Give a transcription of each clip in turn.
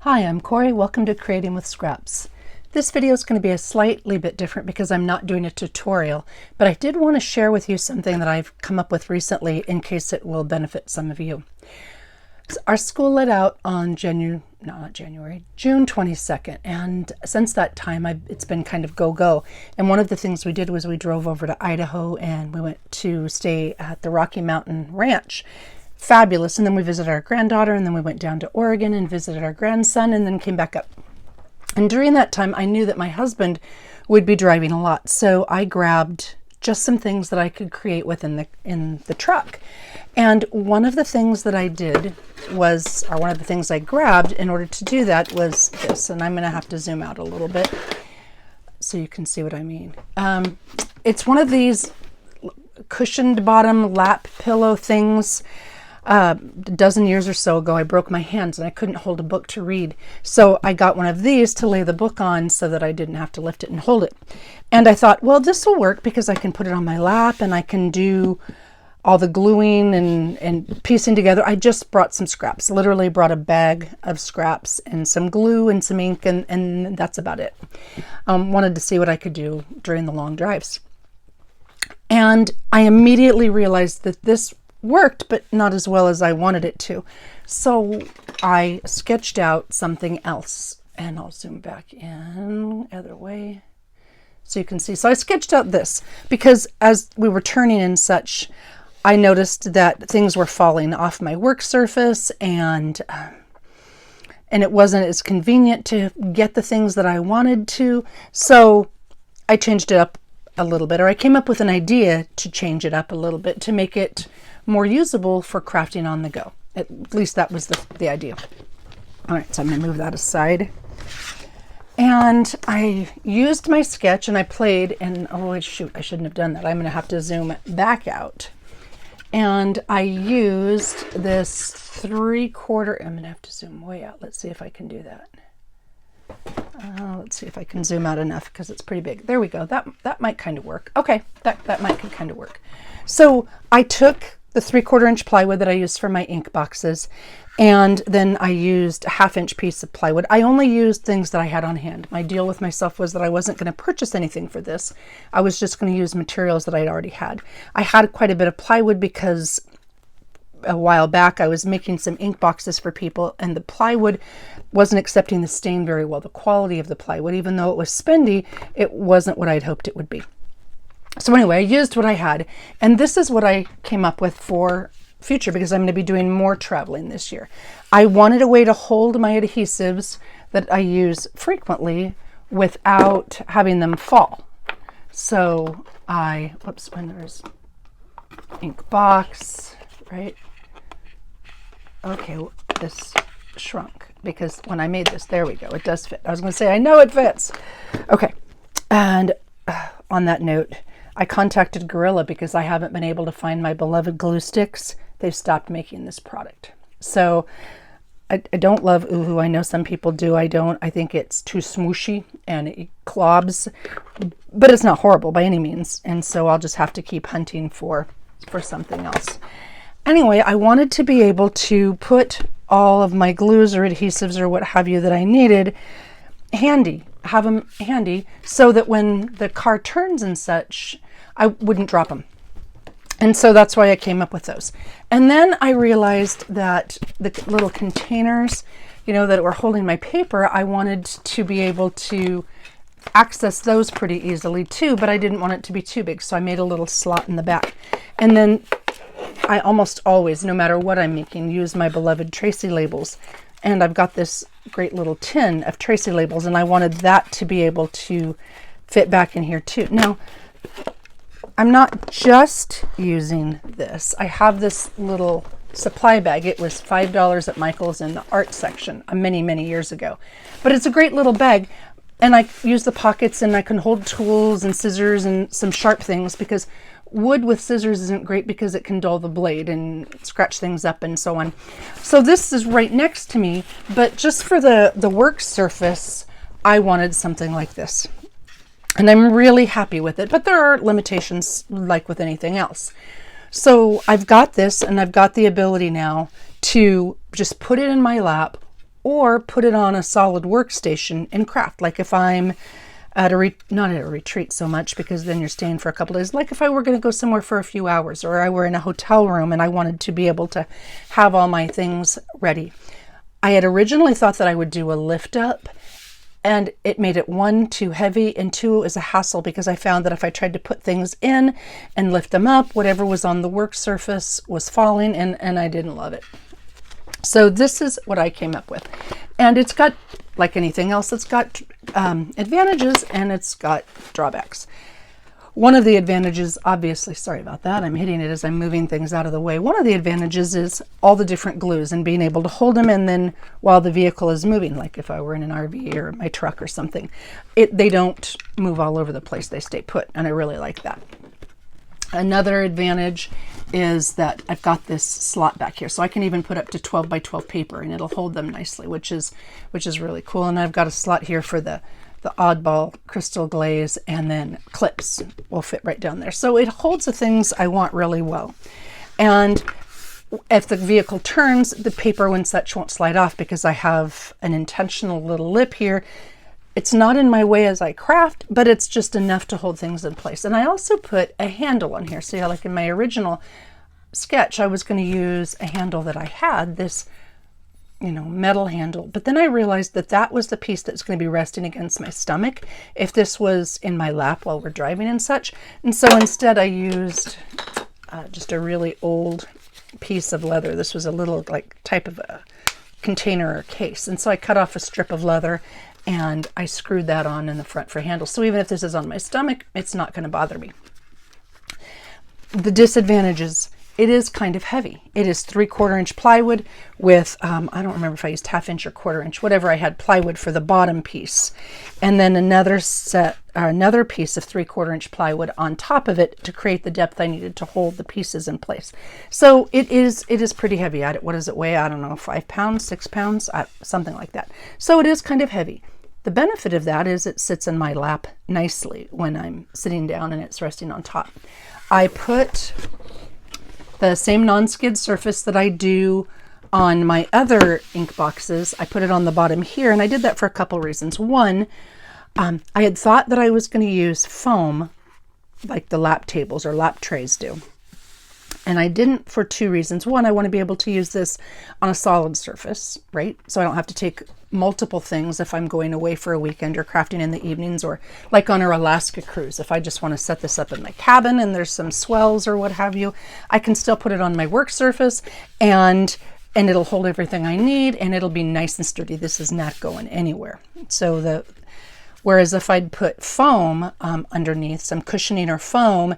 Hi, I'm Corey. Welcome to Creating with Scraps. This video is going to be a slightly bit different because I'm not doing a tutorial, but I did want to share with you something that I've come up with recently in case it will benefit some of you. Our school let out on June 22nd, and since that time it's been kind of go-go. And one of the things we did was we drove over to Idaho and we went to stay at the Rocky Mountain Ranch. Fabulous. And then we visited our granddaughter, and then we went down to Oregon and visited our grandson, and then came back up. And during that time, I knew that my husband would be driving a lot, so I grabbed just some things that I could create within in the truck. And one of the things that I did was, or one of the things I grabbed in order to do that was this, and I'm going to have to zoom out a little bit so you can see what I mean. It's one of these cushioned bottom lap pillow things. A dozen years or so ago, I broke my hands and I couldn't hold a book to read. So I got one of these to lay the book on so that I didn't have to lift it and hold it. And I thought, well, this will work because I can put it on my lap and I can do all the gluing and piecing together. I just brought some scraps, literally brought a bag of scraps and some glue and some ink, and that's about it. Wanted to see what I could do during the long drives. And I immediately realized that this worked, but not as well as I wanted it to. So I sketched out something else, and I'll zoom back in other way so you can see. So I sketched out this because as we were turning and such, I noticed that things were falling off my work surface, and it wasn't as convenient to get the things that I wanted to. So I changed it up a little bit, or I came up with an idea to change it up a little bit to make it more usable for crafting on the go. At least that was the idea. All right, so I'm going to move that aside. And I used my sketch and I played, and oh shoot, I shouldn't have done that. I'm going to have to zoom back out. And I used this 3/4, I'm going to have to zoom way out. Let's see if I can do that. Let's see if I can zoom out enough because it's pretty big. There we go. That might kind of work. Okay, that might kind of work. So I took the 3/4 inch plywood that I used for my ink boxes, and then I used a 1/2 inch piece of plywood. I only used things that I had on hand. My deal with myself was that I wasn't going to purchase anything for this. I was just going to use materials that I'd already had. I had quite a bit of plywood because a while back I was making some ink boxes for people, and the plywood wasn't accepting the stain very well. The quality of the plywood, even though it was spendy, it wasn't what I'd hoped it would be. So anyway, I used what I had, and this is what I came up with for future because I'm going to be doing more traveling this year. I wanted a way to hold my adhesives that I use frequently without having them fall. So when there's ink box, right? Okay, this shrunk because when I made this, there we go, it does fit. I was going to say, I know it fits. Okay, and on that note, I contacted Gorilla because I haven't been able to find my beloved glue sticks. They've stopped making this product. So I don't love Uhu. I know some people do. I don't. I think it's too smooshy and it clobs, but it's not horrible by any means. And so I'll just have to keep hunting for something else. Anyway, I wanted to be able to put all of my glues or adhesives or what have you that I needed handy, have them handy so that when the car turns and such, I wouldn't drop them. And so that's why I came up with those. And then I realized that the little containers, that were holding my paper, I wanted to be able to access those pretty easily too, but I didn't want it to be too big. So I made a little slot in the back. And then I almost always, no matter what I'm making, use my beloved Tracy labels. And I've got this great little tin of Tracy labels, and I wanted that to be able to fit back in here too. Now, I'm not just using this. I have this little supply bag. It was $5 at Michael's in the art section many, many years ago. But it's a great little bag, and I use the pockets, and I can hold tools and scissors and some sharp things because wood with scissors isn't great because it can dull the blade and scratch things up and so on. So this is right next to me, but just for the work surface, I wanted something like this. And I'm really happy with it, but there are limitations like with anything else. So I've got this, and I've got the ability now to just put it in my lap, or put it on a solid workstation and craft. Like if I'm at not at a retreat so much, because then you're staying for a couple days. Like if I were going to go somewhere for a few hours, or I were in a hotel room and I wanted to be able to have all my things ready. I had originally thought that I would do a lift up, and it made it, one, too heavy, and two, it was a hassle, because I found that if I tried to put things in and lift them up, whatever was on the work surface was falling, and I didn't love it. So this is what I came up with. And it's got, like anything else, it's got advantages and it's got drawbacks. One of the advantages, obviously, sorry about that, I'm hitting it as I'm moving things out of the way. One of the advantages is all the different glues and being able to hold them in then while the vehicle is moving, like if I were in an RV or my truck or something. They don't move all over the place, they stay put, and I really like that. Another advantage is that I've got this slot back here, so I can even put up to 12 by 12 paper and it'll hold them nicely, which is really cool. And I've got a slot here for the oddball crystal glaze, and then clips will fit right down there. So it holds the things I want really well. And if the vehicle turns, the paper and such won't slide off because I have an intentional little lip here. It's not in my way as I craft, but it's just enough to hold things in place. And I also put a handle on here. So yeah, like in my original sketch, I was going to use a handle that I had, this, metal handle. But then I realized that that was the piece that's going to be resting against my stomach if this was in my lap while we're driving and such. And so instead I used just a really old piece of leather. This was a little like type of a container or case. And so I cut off a strip of leather and I screwed that on in the front for handles. So even if this is on my stomach, it's not going to bother me. The disadvantages, it is kind of heavy. It is 3/4 inch plywood with, I don't remember if I used 1/2 inch or 1/4 inch, whatever I had plywood for the bottom piece. And then another piece of 3/4 inch plywood on top of it to create the depth I needed to hold the pieces in place. So it is pretty heavy. What does it weigh? I don't know, 5 pounds, 6 pounds, something like that. So it is kind of heavy. The benefit of that is it sits in my lap nicely when I'm sitting down and it's resting on top. I put the same non-skid surface that I do on my other ink boxes. I put it on the bottom here, and I did that for a couple reasons. One, I had thought that I was going to use foam like the lap tables or lap trays do. And I didn't for two reasons. One, I want to be able to use this on a solid surface, right? So I don't have to take multiple things if I'm going away for a weekend or crafting in the evenings, or like on our Alaska cruise. If I just want to set this up in my cabin and there's some swells or what have you, I can still put it on my work surface and it'll hold everything I need and it'll be nice and sturdy. This is not going anywhere. So whereas if I'd put foam underneath, some cushioning or foam,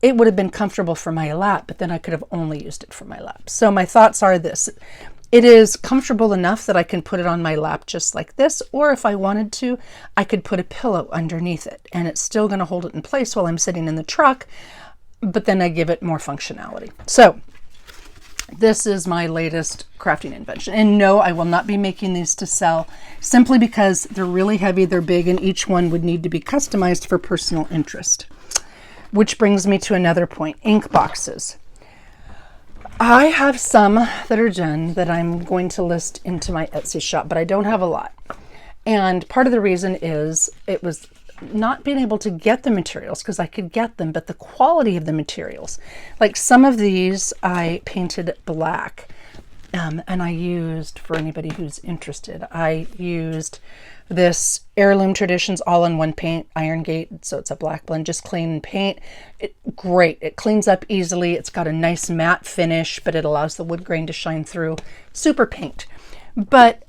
it would have been comfortable for my lap, but then I could have only used it for my lap. So my thoughts are this. It is comfortable enough that I can put it on my lap just like this, or if I wanted to, I could put a pillow underneath it and it's still going to hold it in place while I'm sitting in the truck, but then I give it more functionality. So this is my latest crafting invention. And no, I will not be making these to sell, simply because they're really heavy, they're big, and each one would need to be customized for personal interest. Which brings me to another point, ink boxes. I have some that are done that I'm going to list into my Etsy shop, but I don't have a lot. And part of the reason is it was not being able to get the materials, because I could get them, but the quality of the materials. Like some of these I painted black, and I used, for anybody who's interested, I used this Heirloom Traditions all-in-one paint, Iron Gate, so it's a black blend, just clean paint. Great, it cleans up easily, it's got a nice matte finish, but it allows the wood grain to shine through. Super paint. But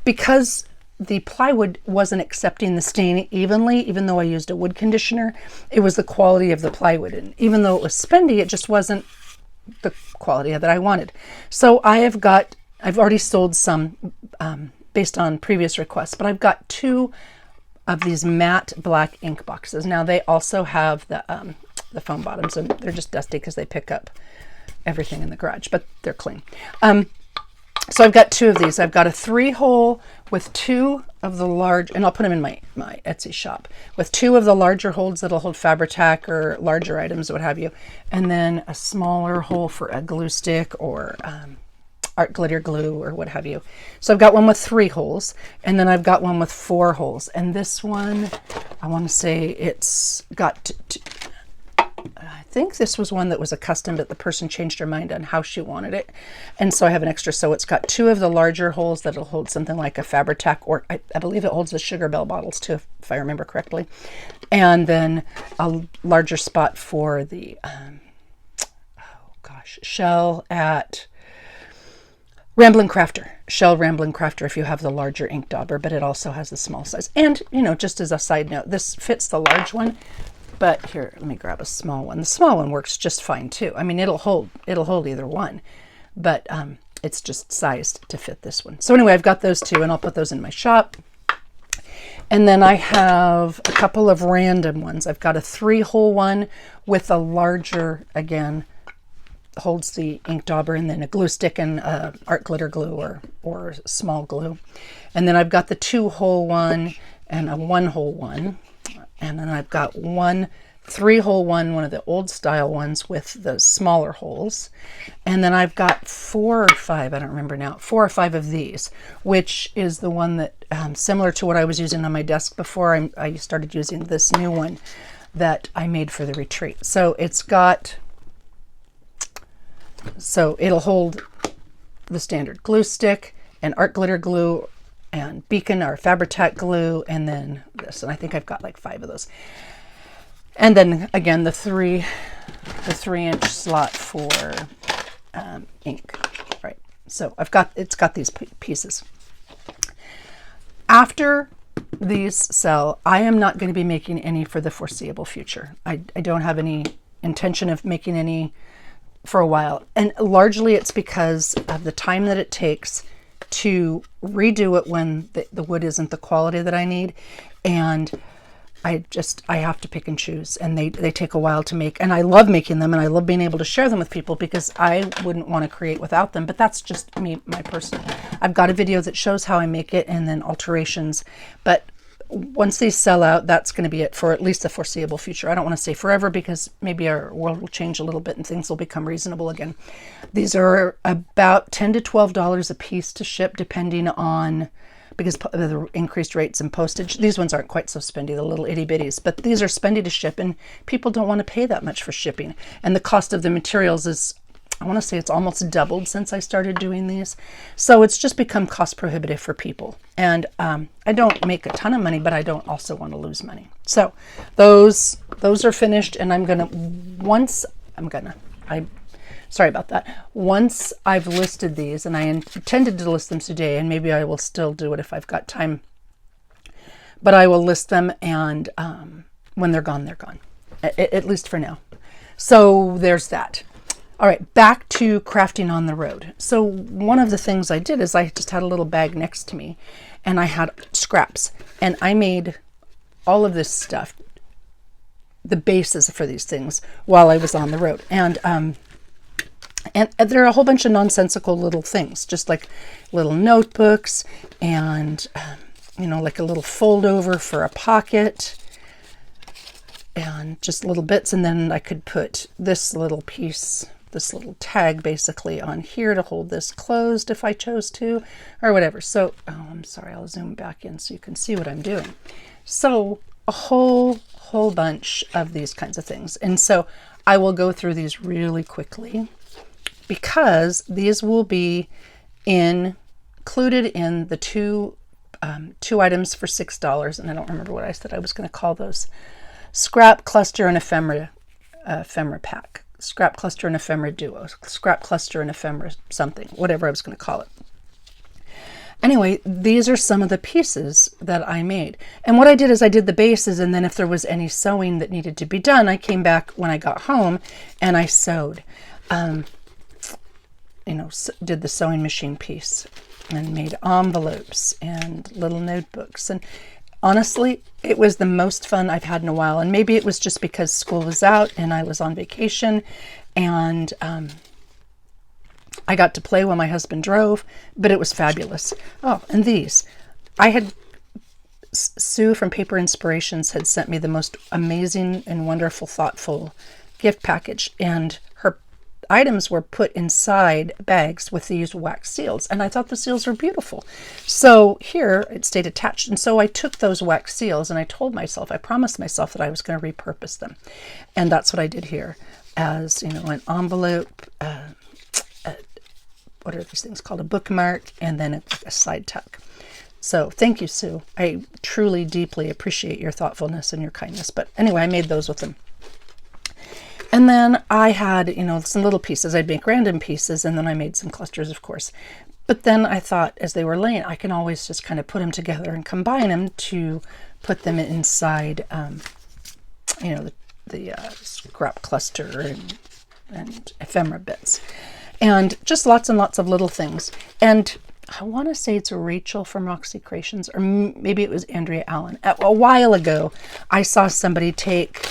because the plywood wasn't accepting the stain evenly, even though I used a wood conditioner, it was the quality of the plywood. And even though it was spendy, it just wasn't the quality that I wanted. So I've already sold some based on previous requests, but I've got 2 of these matte black ink boxes. Now they also have the foam bottoms, and they're just dusty because they pick up everything in the garage, but they're clean. So I've got 2 of these. I've got a 3-hole with 2 of the large, and I'll put them in my Etsy shop, with 2 of the larger holes that'll hold Fabri-Tac or larger items, what have you, and then a smaller hole for a glue stick or art glitter glue or what have you. So I've got one with 3 holes, and then I've got one with 4 holes. And this one, I want to say it's got, I think this was one that was a custom, but the person changed her mind on how she wanted it. And so I have an extra. So it's got 2 of the larger holes that'll hold something like a Fabri-Tac, or I believe it holds the Sugar Bell bottles too, if I remember correctly. And then a larger spot for the, shell at Ramblin' Crafter. Shell Ramblin' Crafter if you have the larger ink dauber, but it also has the small size. And, you know, just as a side note, this fits the large one, but here, let me grab a small one. The small one works just fine too. I mean, it'll hold either one, but it's just sized to fit this one. So anyway, I've got those 2, and I'll put those in my shop. And then I have a couple of random ones. I've got a 3-hole one with a larger, again, holds the ink dauber, and then a glue stick and art glitter glue or small glue. And then I've got the 2-hole one and a 1-hole one. And then I've got one 3-hole one of the old style ones with the smaller holes. And then I've got 4 or 5, I don't remember now, 4 or 5 of these, which is the one that, similar to what I was using on my desk before, I started using this new one that I made for the retreat. So it's got, so it'll hold the standard glue stick and art glitter glue and beacon or Fabri-Tac glue, and then this. And I think I've got like 5 of those. And then again, the 3-inch slot for ink, right? So it's got these pieces. After these sell, I am not going to be making any for the foreseeable future. I don't have any intention of making any for a while. And largely it's because of the time that it takes to redo it when the wood isn't the quality that I need. And I have to pick and choose, and they take a while to make. And I love making them, and I love being able to share them with people because I wouldn't want to create without them. But that's just me, my personal. I've got a video that shows how I make it and then alterations. But once these sell out, that's going to be it for at least the foreseeable future. I don't want to say forever because maybe our world will change a little bit and things will become reasonable again. These are about $10 to $12 a piece to ship, depending on, because of the increased rates and postage. These ones aren't quite so spendy, the little itty bitties, but these are spendy to ship, and people don't want to pay that much for shipping. And the cost of the materials is, I want to say it's almost doubled since I started doing these. So it's just become cost prohibitive for people. And I don't make a ton of money, but I don't also want to lose money. So those are finished, and sorry about that. Once I've listed these, and I intended to list them today, and maybe I will still do it if I've got time, but I will list them, and when they're gone, at least for now. So there's that. All right, back to crafting on the road. So one of the things I did is I just had a little bag next to me, and I had scraps, and I made all of this stuff, the bases for these things, while I was on the road. And there are a whole bunch of nonsensical little things, just like little notebooks and, like a little fold over for a pocket and just little bits. And then I could put this little piece, this little tag basically on here to hold this closed if I chose to, or whatever. So, I'm sorry, I'll zoom back in so you can see what I'm doing. So a whole bunch of these kinds of things. And so I will go through these really quickly, because these will be included in the two items for $6. And I don't remember what I said I was going to call those. Scrap, cluster, and ephemera pack. Scrap, cluster, and ephemera duo. Scrap, cluster, and ephemera something. Whatever I was going to call it. Anyway, these are some of the pieces that I made. And what I did is I did the bases, and then if there was any sewing that needed to be done, I came back when I got home and I sewed. Did the sewing machine piece and made envelopes and little notebooks. And honestly, it was the most fun I've had in a while. And maybe it was just because school was out and I was on vacation, and I got to play while my husband drove, but it was fabulous. Oh, and these. Sue from Paper Inspirations had sent me the most amazing and wonderful, thoughtful gift package, and items were put inside bags with these wax seals, and I thought the seals were beautiful. So here it stayed attached, and so I took those wax seals and I told myself, I promised myself that I was going to repurpose them, and that's what I did here, as you know, an envelope, what are these things called, a bookmark, and then a side tuck. So thank you, Sue. I truly, deeply appreciate your thoughtfulness and your kindness. But anyway, I made those with them. And then I had, you know, some little pieces. I'd make random pieces, and then I made some clusters, of course. But then I thought, as they were laying, I can always just kind of put them together and combine them to put them inside, you know, the scrap cluster and ephemera bits. And just lots and lots of little things. And I want to say it's Rachel from Roxy Creations, or maybe it was Andrea Allen. A while ago, I saw somebody take,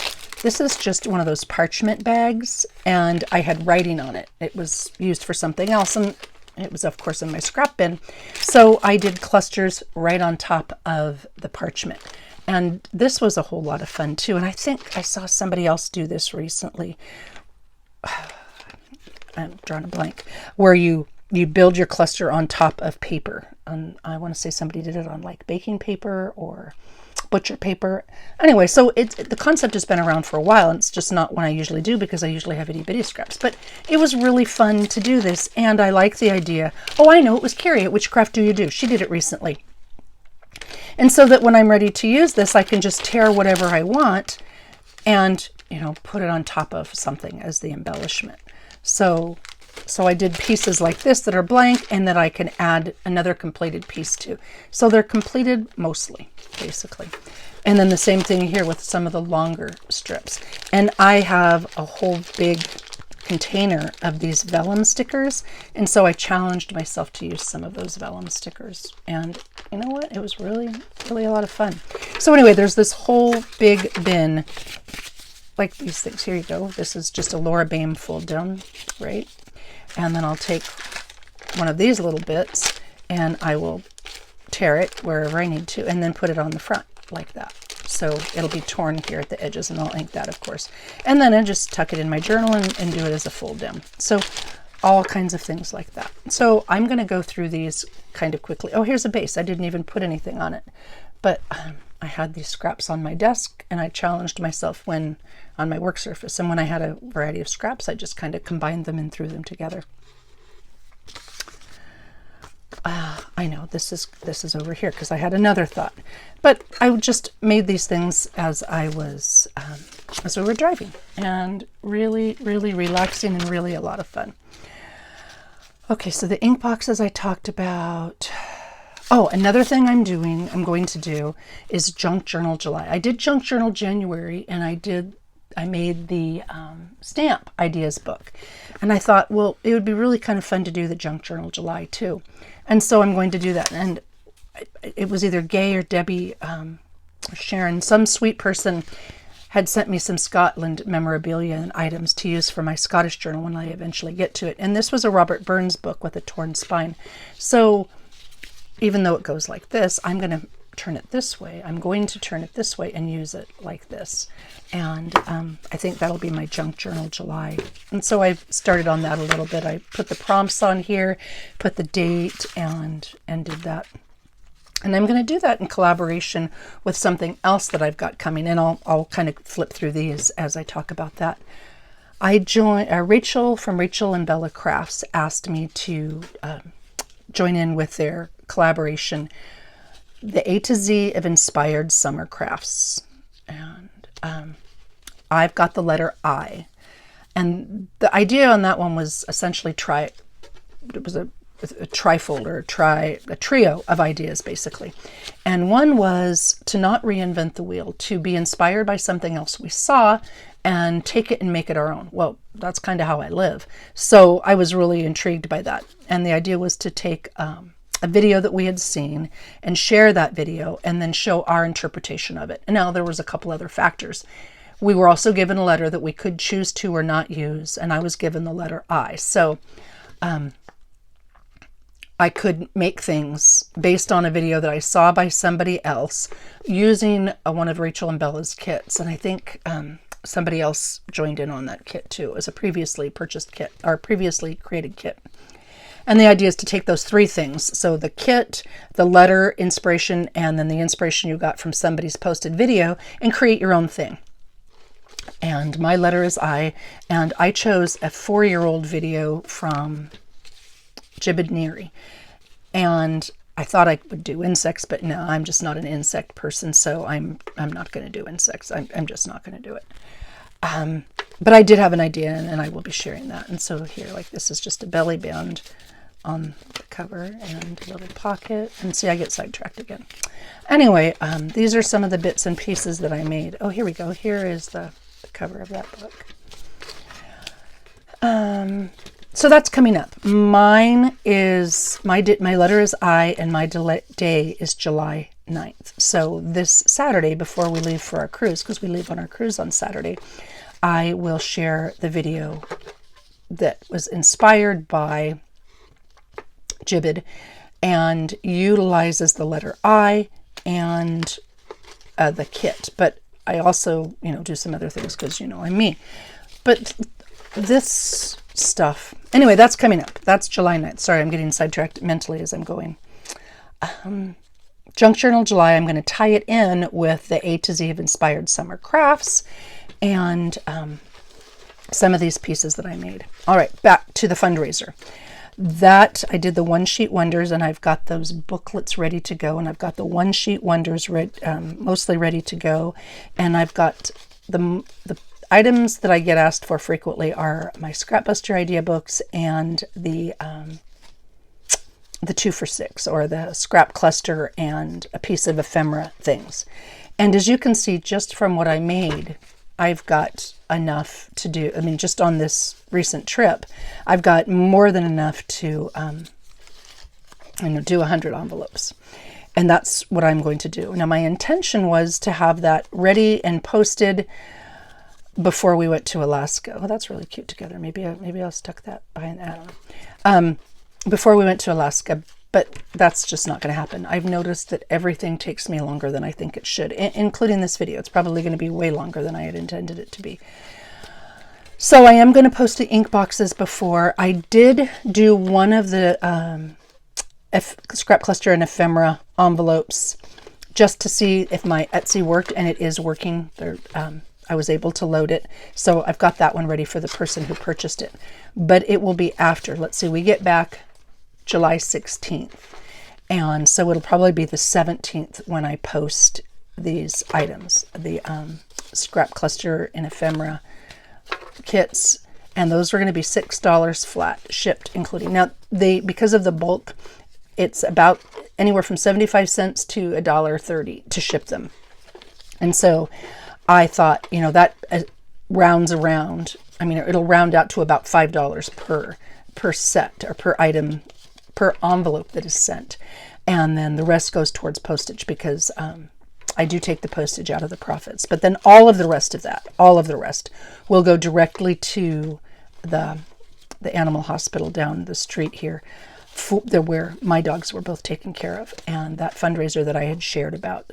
this is just one of those parchment bags, and I had writing on it. It was used for something else, and it was, of course, in my scrap bin. So I did clusters right on top of the parchment. And this was a whole lot of fun, too. And I think I saw somebody else do this recently. I'm drawing a blank, where you build your cluster on top of paper. I want to say somebody did it on like baking paper or butcher paper. Anyway, so the concept has been around for a while, and it's just not one I usually do because I usually have itty bitty scraps. But it was really fun to do this, and I like the idea. Oh, I know, it was Carrie at Witchcraft Do You Do. She did it recently. And so that when I'm ready to use this, I can just tear whatever I want and, you know, put it on top of something as the embellishment. So I did pieces like this that are blank and that I can add another completed piece to. So they're completed mostly, basically. And then the same thing here with some of the longer strips. And I have a whole big container of these vellum stickers. And so I challenged myself to use some of those vellum stickers. And you know what? It was really, really a lot of fun. So anyway, there's this whole big bin, like these things. Here you go. This is just a Laura Bain fold down, right? And then I'll take one of these little bits and I will tear it wherever I need to and then put it on the front like that. So it'll be torn here at the edges, and I'll ink that, of course. And then I just tuck it in my journal and do it as a fold down. So all kinds of things like that. So I'm going to go through these kind of quickly. Oh, here's a base. I didn't even put anything on it. But I had these scraps on my desk, and I challenged myself when on my work surface. And when I had a variety of scraps, I just kind of combined them and threw them together. I know this is over here because I had another thought, but I just made these things as we were driving, and really, really relaxing and really a lot of fun. Okay, so the ink boxes I talked about. Oh, another thing I'm going to do is Junk Journal July. I did Junk Journal January, and I made the stamp ideas book. And I thought, well, it would be really kind of fun to do the Junk Journal July too. And so I'm going to do that. And it was either Gay or Debbie or Sharon, some sweet person had sent me some Scotland memorabilia and items to use for my Scottish journal when I eventually get to it. And this was a Robert Burns book with a torn spine. So even though it goes like this, I'm going to turn it this way. I'm going to turn it this way and use it like this. And I think that'll be my Junk Journal July. And so I've started on that a little bit. I put the prompts on here, put the date, and did that. And I'm going to do that in collaboration with something else that I've got coming. And I'll kind of flip through these as I talk about that. I joined, Rachel from Rachel and Bella Crafts asked me to join in with their collaboration, the A to Z of Inspired Summer Crafts. And I've got the letter I. And the idea on that one was essentially it was a trifold, or a trio of ideas, basically. And one was to not reinvent the wheel, to be inspired by something else we saw and take it and make it our own. Well, that's kind of how I live. So I was really intrigued by that. And the idea was to take a video that we had seen and share that video and then show our interpretation of it. And now there was a couple other factors. We were also given a letter that we could choose to or not use, and I was given the letter I. So I could make things based on a video that I saw by somebody else using one of Rachel and Bella's kits. And I think somebody else joined in on that kit too. It was a previously purchased kit or previously created kit. And the idea is to take those three things. So the kit, the letter, inspiration, and then the inspiration you got from somebody's posted video, and create your own thing. And my letter is I, and I chose a 4-year-old video from Jibid Neary. And I thought I would do insects, but no, I'm just not an insect person, so I'm not going to do insects. I'm just not going to do it. But I did have an idea, and I will be sharing that. And so here, like, this is just a belly band on the cover and a little pocket. And see, I get sidetracked again. Anyway, these are some of the bits and pieces that I made. Oh, here we go. Here is the cover of that book. So that's coming up. Mine is, my letter is I, and my day is July 9th. So this Saturday, before we leave for our cruise, because we leave on our cruise on Saturday, I will share the video that was inspired by Jibid and utilizes the letter I and the kit. But I also, do some other things because, I'm me. But this stuff, anyway, that's coming up. That's July 9th. Sorry, I'm getting sidetracked mentally as I'm going. Junk Journal July, I'm going to tie it in with the A to Z of Inspired Summer Crafts and some of these pieces that I made. All right, back to the fundraiser. That I did the One Sheet Wonders, and I've got those booklets ready to go, and I've got the One Sheet Wonders mostly ready to go, and I've got the items that I get asked for frequently are my Scrapbuster idea books and the 2 for $6, or the scrap cluster and a piece of ephemera things. And as you can see, just from what I made, I've got enough to do. I mean, just on this recent trip, I've got more than enough to do 100 envelopes. And that's what I'm going to do. Now, my intention was to have that ready and posted before we went to Alaska. Oh, that's really cute together. Maybe I'll stuck that behind that. Before we went to Alaska, but that's just not going to happen. I've noticed that everything takes me longer than I think it should, including this video. It's probably going to be way longer than I had intended it to be. So I am going to post the ink boxes before. I did do one of the scrap cluster and ephemera envelopes just to see if my Etsy worked, and it is working. I was able to load it. So I've got that one ready for the person who purchased it. But it will be after. Let's see, we get back July 16th. And so it'll probably be the 17th when I post these items, the scrap cluster and ephemera kits. And those are going to be $6 flat, shipped including. Now, because of the bulk, it's about anywhere from 75 cents to $1.30 to ship them. And so I thought, that rounds around. I mean, it'll round out to about $5 per set, or per item, per envelope that is sent. And then the rest goes towards postage, because I do take the postage out of the profits. But then all of the rest will go directly to the animal hospital down the street here, where my dogs were both taken care of, and that fundraiser that I had shared about.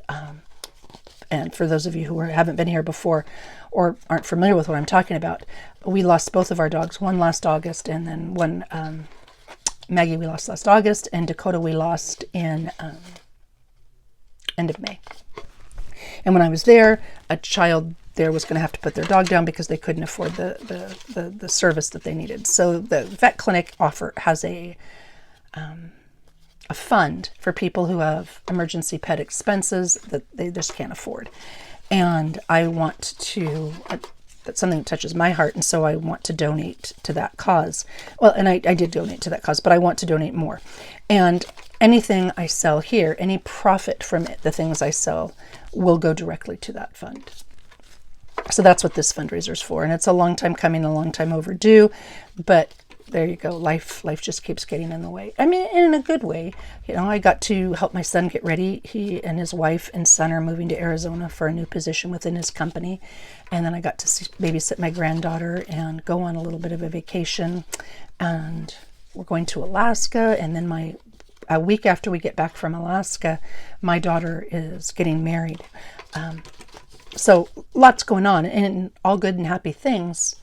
And for those of you who haven't been here before or aren't familiar with what I'm talking about, we lost both of our dogs, one last August, and then one, Maggie we lost last August, and Dakota we lost in end of May. And when I was there, a child there was going to have to put their dog down because they couldn't afford the service that they needed. So the vet clinic has a fund for people who have emergency pet expenses that they just can't afford. And I want to, that's something that touches my heart, and so I want to donate to that cause. Well, and I did donate to that cause, but I want to donate more. And anything I sell here, any profit from the things I sell, will go directly to that fund. So that's what this fundraiser is for. And it's a long time coming, a long time overdue, but there you go. Life just keeps getting in the way. I mean, in a good way. I got to help my son get ready. He and his wife and son are moving to Arizona for a new position within his company. And then I got to babysit my granddaughter and go on a little bit of a vacation. And we're going to Alaska. And then a week after we get back from Alaska, my daughter is getting married. So lots going on and all good and happy things,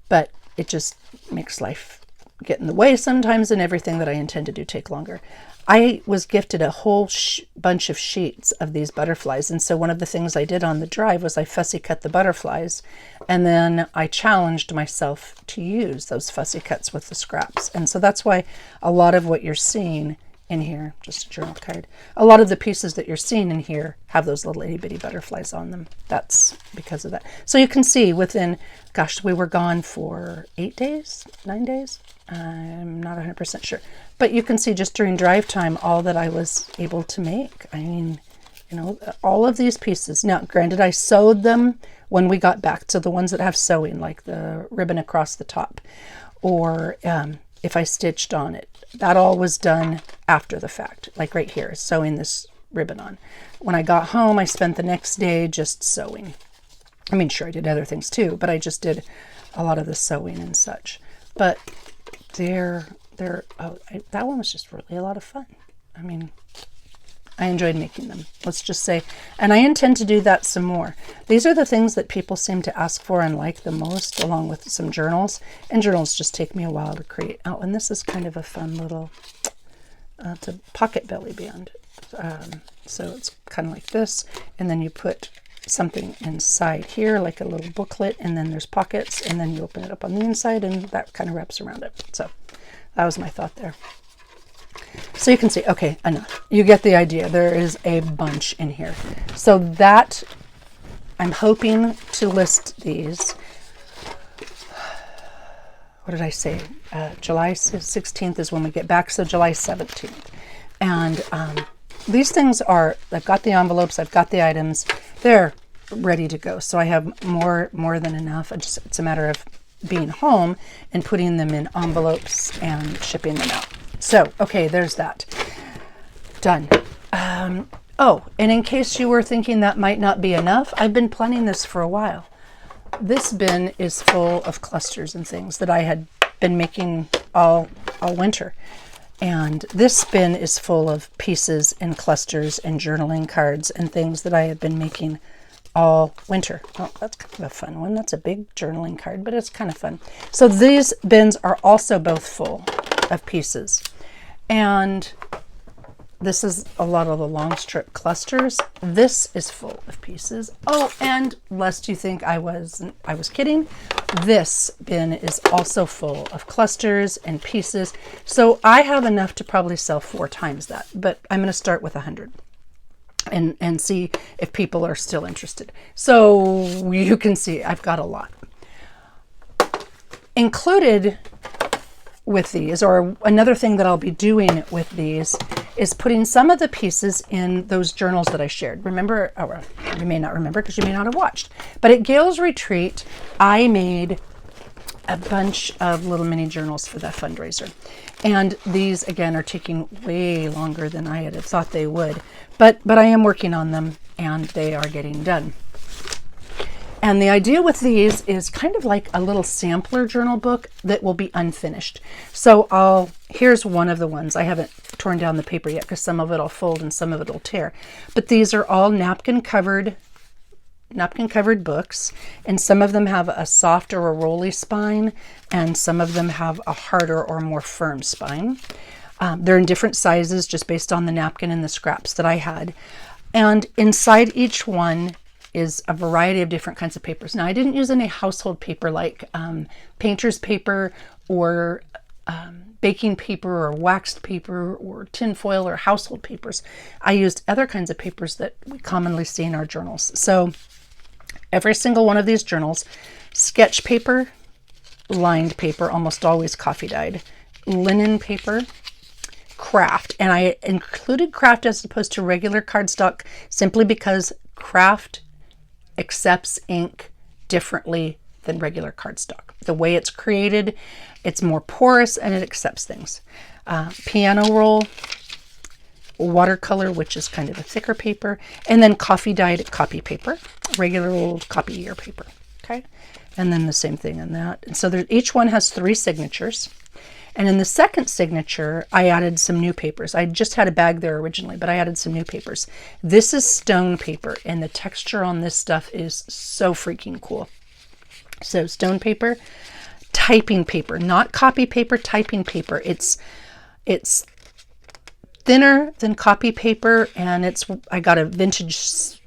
but it just makes life get in the way sometimes, and everything that I intend to do take longer. I was gifted a whole bunch of sheets of these butterflies, and so one of the things I did on the drive was I fussy cut the butterflies, and then I challenged myself to use those fussy cuts with the scraps. And so that's why a lot of what you're seeing in here, just a journal card, a lot of the pieces that you're seeing in here have those little itty bitty butterflies on them. That's because of that. So you can see within, gosh, we were gone for 8 days, 9 days. I'm not 100% sure, but you can see just during drive time all that I was able to make. I mean, you know, all of these pieces. Now, granted, I sewed them when we got back. So the ones that have sewing, like the ribbon across the top, or if I stitched on it, that all was done after the fact. Like right here, sewing this ribbon on. When I got home, I spent the next day just sewing. I mean, sure, I did other things too, but I just did a lot of the sewing and such. But that one was just really a lot of fun. I mean, I enjoyed making them, let's just say. And I intend to do that some more. These are the things that people seem to ask for and like the most, along with some journals. And journals just take me a while to create. Oh, and this is kind of a fun little, it's a pocket belly band. So it's kind of like this. And then you put something inside here, like a little booklet, and then there's pockets, and then you open it up on the inside, and that kind of wraps around it. So that was my thought there. So you can see, okay, enough. You get the idea. There is a bunch in here. So that, I'm hoping to list these. What did I say? July 16th is when we get back, so July 17th. And these things are, I've got the envelopes, I've got the items, they're ready to go. So I have more than enough. It's a matter of being home and putting them in envelopes and shipping them out. So, okay, there's that. Done. Oh, and in case you were thinking that might not be enough, I've been planning this for a while. This bin is full of clusters and things that I had been making all winter. And this bin is full of pieces and clusters and journaling cards and things that I have been making all winter. Oh, that's kind of a fun one. That's a big journaling card, but it's kind of fun. So these bins are also both full of pieces. And this is a lot of the long strip clusters. This is full of pieces. Oh, and lest you think I was kidding, this bin is also full of clusters and pieces. So I have enough to probably sell 4 times that, but I'm going to start with 100 and see if people are still interested. So you can see I've got a lot. Included with these, or another thing that I'll be doing with these, is putting some of the pieces in those journals that I shared. Remember, or you may not remember because you may not have watched, but at Gail's retreat, I made a bunch of little mini journals for that fundraiser. And these, again, are taking way longer than I had thought they would, but I am working on them and they are getting done. And the idea with these is kind of like a little sampler journal book that will be unfinished. So here's one of the ones. I haven't torn down the paper yet because some of it will fold and some of it will tear. But these are all napkin covered books, and some of them have a soft or a rolly spine, and some of them have a harder or more firm spine. They're in different sizes just based on the napkin and the scraps that I had. And inside each one is a variety of different kinds of papers. Now, I didn't use any household paper like painter's paper or baking paper or waxed paper or tin foil or household papers. I used other kinds of papers that we commonly see in our journals. So every single one of these journals, sketch paper, lined paper, almost always coffee dyed, linen paper, craft. And I included craft as opposed to regular cardstock simply because craft accepts ink differently than regular cardstock. The way it's created, it's more porous and it accepts things. Piano roll, watercolor, which is kind of a thicker paper, and then coffee dyed copy paper, regular old copy year paper. Okay, and then the same thing in that. And so each one has 3 signatures. And in the second signature, I added some new papers. I just had a bag there originally, but I added some new papers. This is stone paper, and the texture on this stuff is so freaking cool. So stone paper, typing paper, not copy paper, typing paper. It's thinner than copy paper, and I got a vintage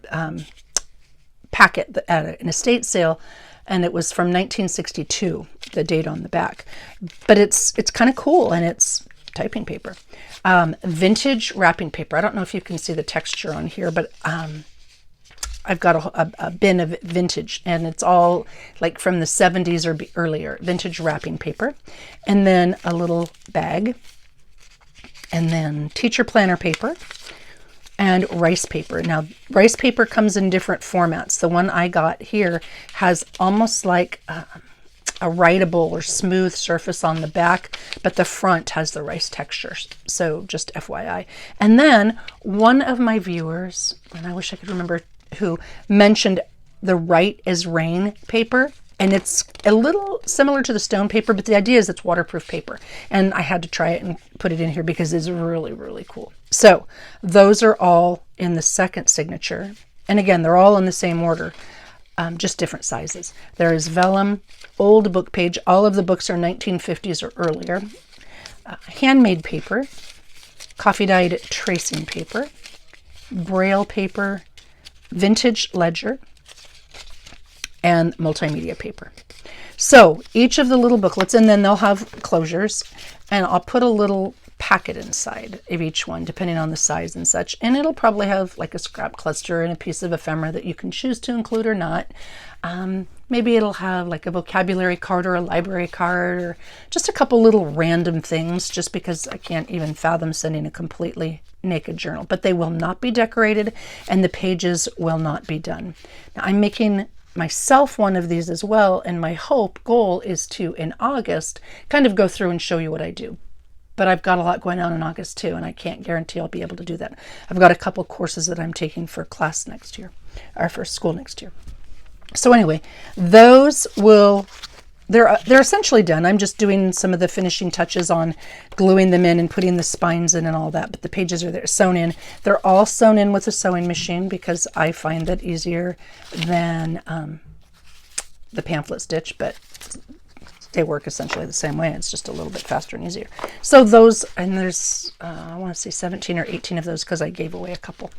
packet at an estate sale, and it was from 1962, the date on the back. But it's kind of cool, and it's typing paper. Vintage wrapping paper. I don't know if you can see the texture on here, but I've got a bin of vintage, and it's all like from the 70s or earlier, vintage wrapping paper. And then a little bag, and then teacher planner paper, and rice paper. Now, rice paper comes in different formats. The one I got here has almost like a writable or smooth surface on the back, but the front has the rice texture. So just FYI. And then one of my viewers, and I wish I could remember who, mentioned the Write as Rain paper. And it's a little similar to the stone paper, but the idea is it's waterproof paper. And I had to try it and put it in here because it's really, really cool. So those are all in the second signature. And again, they're all in the same order, just different sizes. There is vellum, old book page. All of the books are 1950s or earlier. Handmade paper, coffee dyed tracing paper, braille paper, vintage ledger, and multimedia paper. So each of the little booklets, and then they'll have closures, and I'll put a little packet inside of each one depending on the size and such, and it'll probably have like a scrap cluster and a piece of ephemera that you can choose to include or not. Maybe it'll have like a vocabulary card or a library card, or just a couple little random things, just because I can't even fathom sending a completely naked journal. But they will not be decorated, and the pages will not be done. Now, I'm making myself one of these as well, and my goal is to, in August, kind of go through and show you what I do. But I've got a lot going on in August too, and I can't guarantee I'll be able to do that. I've got a couple courses that I'm taking for class next year, or for school next year. So anyway, those they're essentially done. I'm just doing some of the finishing touches on gluing them in and putting the spines in and all that, but the pages are there sewn in. They're all sewn in with a sewing machine because I find that easier than the pamphlet stitch, but they work essentially the same way. It's just a little bit faster and easier. So those, and there's, I want to say 17 or 18 of those because I gave away a couple.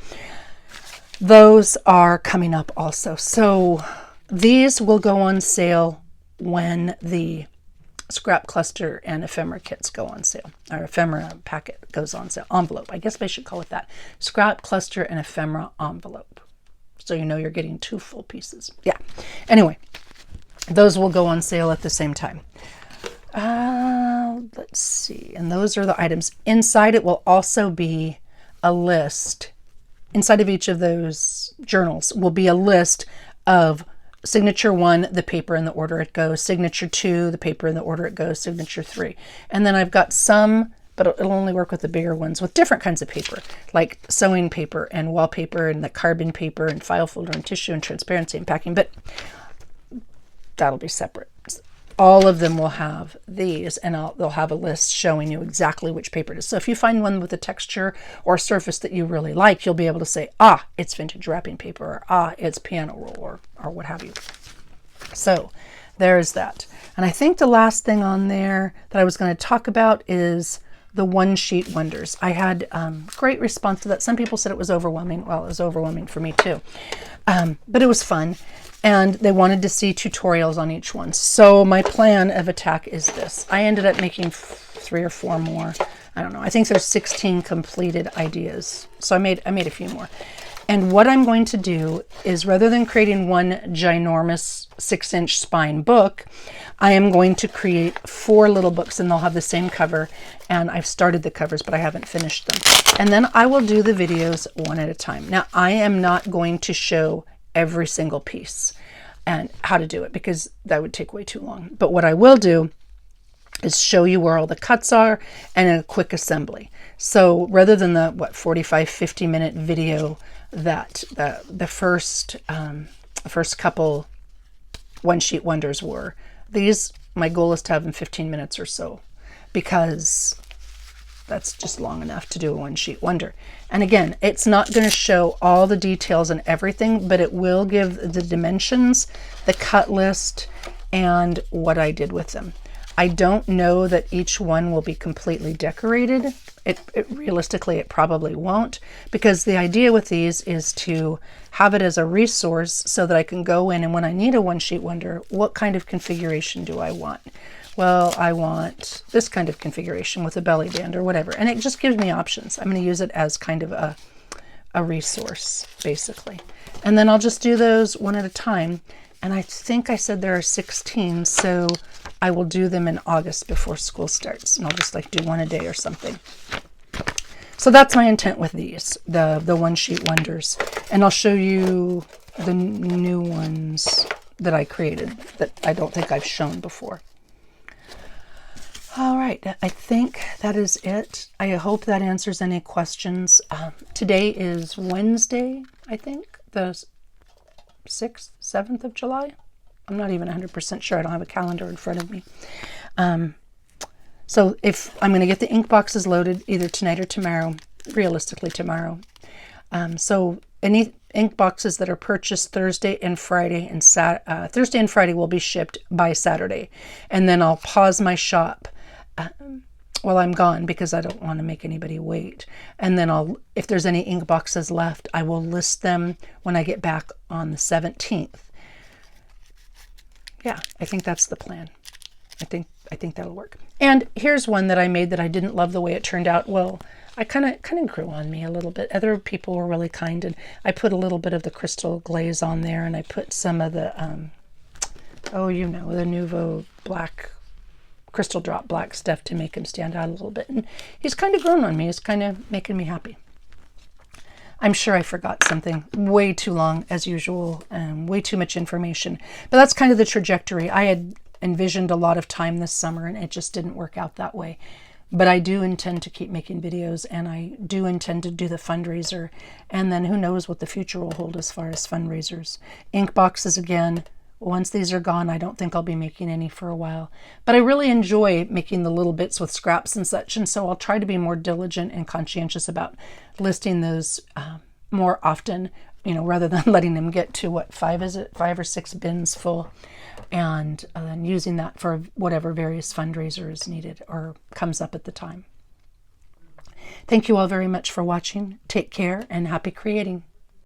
Those are coming up also. So these will go on sale when the scrap cluster and ephemera kits go on sale, or ephemera packet goes on sale. Envelope, I guess I should call it that. Scrap cluster and ephemera envelope. So you know you're getting 2 full pieces. Yeah. Anyway, those will go on sale at the same time. Let's see. And those are the items. Inside it will also be a list. Inside of each of those journals will be a list of signature 1, the paper in the order it goes, signature 2, the paper in the order it goes, signature 3. And then I've got some, but it'll only work with the bigger ones, with different kinds of paper, like sewing paper and wallpaper and the carbon paper and file folder and tissue and transparency and packing, but that'll be separate. All of them will have these, and they'll have a list showing you exactly which paper it is. So if you find one with a texture or surface that you really like, you'll be able to say, it's vintage wrapping paper, or it's piano roll, or what have you. So there's that. And I think the last thing on there that I was going to talk about is the one-sheet wonders. I had great response to that. Some people said it was overwhelming. Well, it was overwhelming for me too. But it was fun. And they wanted to see tutorials on each one. So my plan of attack is this. I ended up making 3 or 4 more. I don't know. I think there's 16 completed ideas. So I made a few more. And what I'm going to do is, rather than creating one ginormous 6-inch spine book, I am going to create 4 little books, and they'll have the same cover. And I've started the covers, but I haven't finished them. And then I will do the videos one at a time. Now, I am not going to show every single piece and how to do it, because that would take way too long. But what I will do is show you where all the cuts are and a quick assembly. So rather than the 45-50 minute video that the first couple one sheet wonders were, these, my goal is to have them 15 minutes or so. because that's just long enough to do a one sheet wonder. And again, it's not going to show all the details and everything, but it will give the dimensions, the cut list, and what I did with them. I don't know that each one will be completely decorated. Realistically, it probably won't, because the idea with these is to have it as a resource so that I can go in and when I need a one sheet wonder, what kind of configuration do I want? Well, I want this kind of configuration with a belly band or whatever. And it just gives me options. I'm going to use it as kind of a resource, basically. And then I'll just do those one at a time. And I think I said there are 16, so I will do them in August before school starts. And I'll just like do one a day or something. So that's my intent with these, the one sheet wonders. And I'll show you the new ones that I created that I don't think I've shown before. All right, I think that is it. I hope that answers any questions. Today is Wednesday, I think, the 6th, 7th of July. I'm not even 100% sure. I don't have a calendar in front of me. So if I'm going to get the ink boxes loaded either tonight or tomorrow, realistically tomorrow. So any ink boxes that are purchased Thursday and Friday and Thursday and Friday will be shipped by Saturday. And then I'll pause my shop while I'm gone because I don't want to make anybody wait. And then if there's any ink boxes left, I will list them when I get back on the 17th. Yeah, I think that's the plan. I think that'll work. And here's one that I made that I didn't love the way it turned out. Well, I kind of grew on me a little bit. Other people were really kind, and I put a little bit of the crystal glaze on there, and I put some of the the Nouveau black crystal drop black stuff to make him stand out a little bit. And he's kind of grown on me. He's kind of making me happy. I'm sure I forgot something way too long as usual, way too much information. But that's kind of the trajectory. I had envisioned a lot of time this summer and it just didn't work out that way. But I do intend to keep making videos, and I do intend to do the fundraiser. And then who knows what the future will hold as far as fundraisers. Ink boxes again. Once these are gone, I don't think I'll be making any for a while. But I really enjoy making the little bits with scraps and such, and so I'll try to be more diligent and conscientious about listing those more often, rather than letting them get to 5 or 6 bins full, and then using that for whatever various fundraiser is needed or comes up at the time. Thank you all very much for watching. Take care and happy creating.